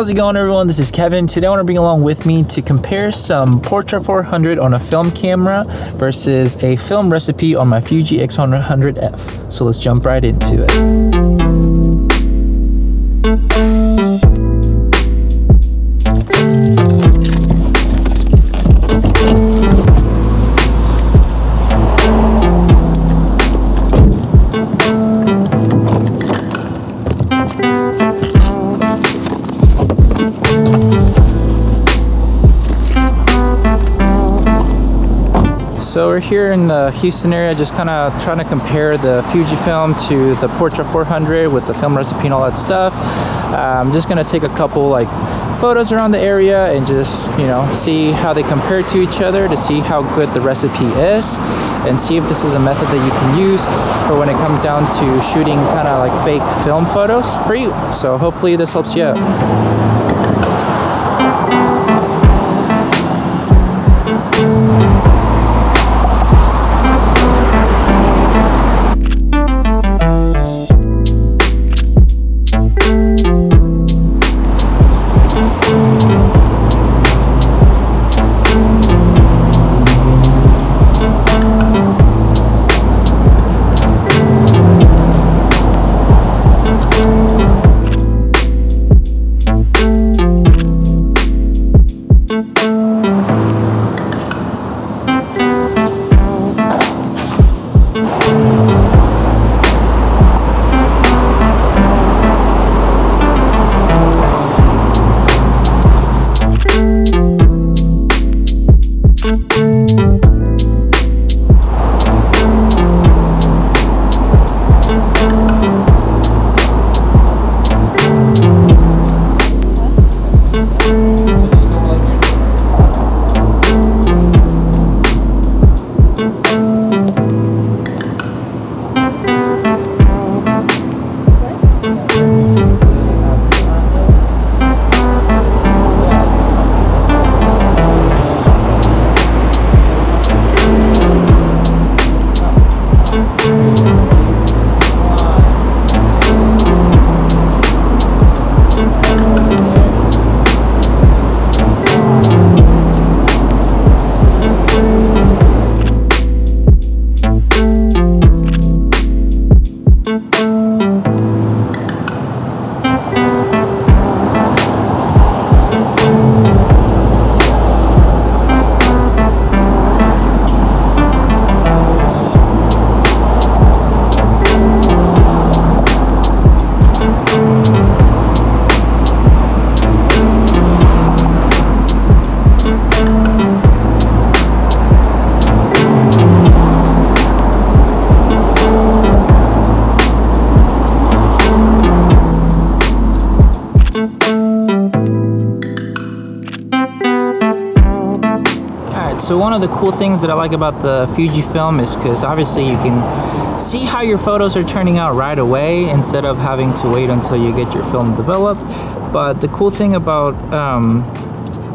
How's it going, everyone? This is Kevin. Today I want to bring along with me to compare some Portra 400 on a film camera versus a film recipe on my Fuji X100F. So let's jump right into it. So we're here in the Houston area, just kind of trying to compare the Fujifilm to the Portra 400 with the film recipe and all that stuff. I'm just gonna take a couple photos around the area and just see how they compare to each other, to see how good the recipe is, and see if this is a method that you can use for when it comes down to shooting kind of like fake film photos for you. So hopefully this helps you out. So one of the cool things that I like about the Fujifilm is because obviously you can see how your photos are turning out right away instead of having to wait until you get your film developed. But the cool thing about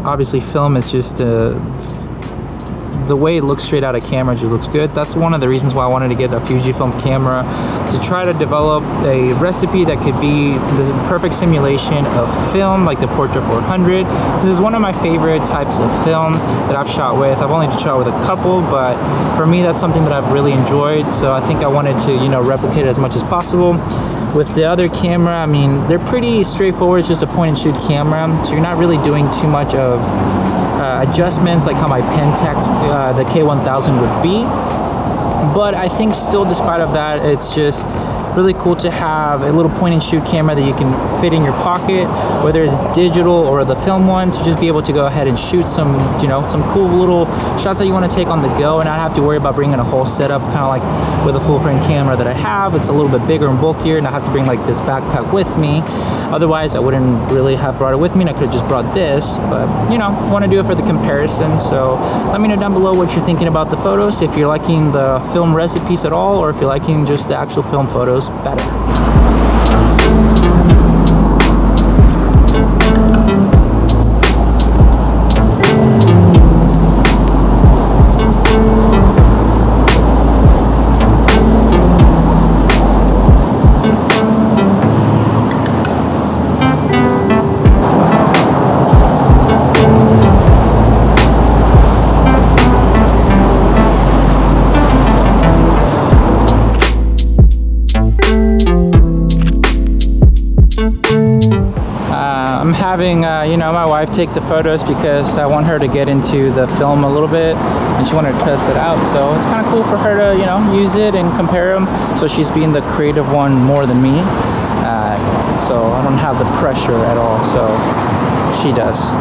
obviously film is just the way it looks straight out of camera just looks good. That's one of the reasons why I wanted to get a Fujifilm camera, to try to develop a recipe that could be the perfect simulation of film, like the Portra 400. This is one of my favorite types of film that I've shot with. I've only shot with a couple, but for me that's something that I've really enjoyed, so I think I wanted to replicate it as much as possible. With the other camera, I mean, they're pretty straightforward. It's just a point and shoot camera, so you're not really doing too much of adjustments like how my Pentax, the K1000 would be. But I think still, despite of that, it's just really cool to have a little point and shoot camera that you can fit in your pocket, whether it's digital or the film one, to just be able to go ahead and shoot some some cool little shots that you want to take on the go and not have to worry about bringing a whole setup, kind of like with a full frame camera that I have. It's a little bit bigger and bulkier, and I have to bring like this backpack with me. Otherwise I wouldn't really have brought it with me, and I could have just brought this, but I want to do it for the comparison. So let me know down below what you're thinking about the photos, if you're liking the film recipes at all, or if you're liking just the actual film photos better. take the photos because I want her to get into the film a little bit, and she wanted to test it out. So it's kind of cool for her to, you know, use it and compare them. So she's being the creative one more than me. So I don't have the pressure at all. So she does.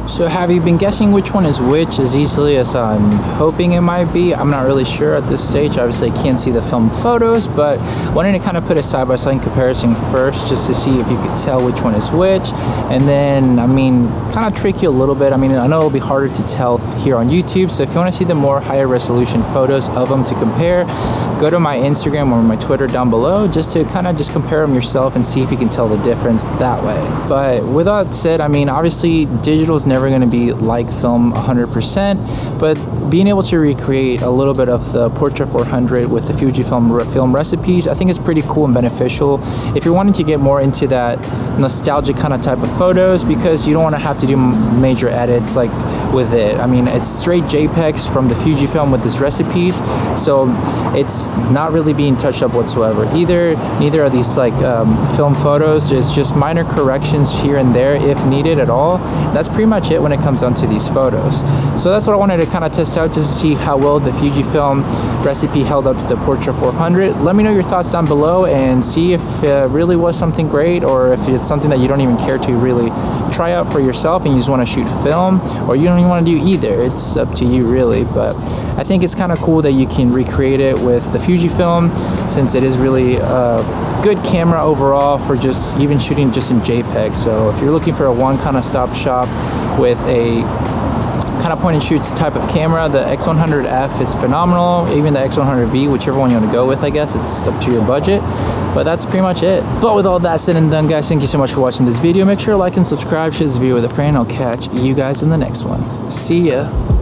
So have you been guessing which one is which as easily as I'm hoping it might be? I'm not really sure at this stage. Obviously I can't see the film photos, but wanted to kind of put a side-by-side comparison first just to see if you could tell which one is which. And then, I mean, kind of trick you a little bit. I mean, I know it'll be harder to tell here on YouTube, so if you want to see the more higher resolution photos of them to compare, go to my Instagram or my Twitter down below just to kind of just compare them yourself and see if you can tell the difference that way. But with that said, I mean, obviously digital is never going to be like film 100%, but being able to recreate a little bit of the Portra 400 with the Fuji film recipes, I think is pretty cool and beneficial if you're wanting to get more into that nostalgic kind of type of photos, because you don't want to have to do major edits like with it. I mean, it's straight JPEGs from the Fuji film with its recipes, so it's not really being touched up whatsoever. Neither are these like film photos. It's just minor corrections here and there if needed at all. That's pretty much it when it comes down to these photos. So that's what I wanted to kind of test out, just to see how well the Fujifilm recipe held up to the Portra 400. Let me know your thoughts down below and see if it really was something great, or if it's something that you don't even care to really try out for yourself and you just want to shoot film, or you don't even want to do either. It's up to you really, but I think it's kind of cool that you can recreate it with the Fujifilm, since it is really a good camera overall for just even shooting just in JPEG. So if you're looking for a one kind of stop shop with a kind of point and shoot type of camera, the X100F is phenomenal. Even the X100V, whichever one you want to go with, I guess it's up to your budget. But that's pretty much it. But with all that said and done, guys, thank you so much for watching this video. Make sure to like and subscribe, share this video with a friend. I'll catch you guys in the next one. See ya.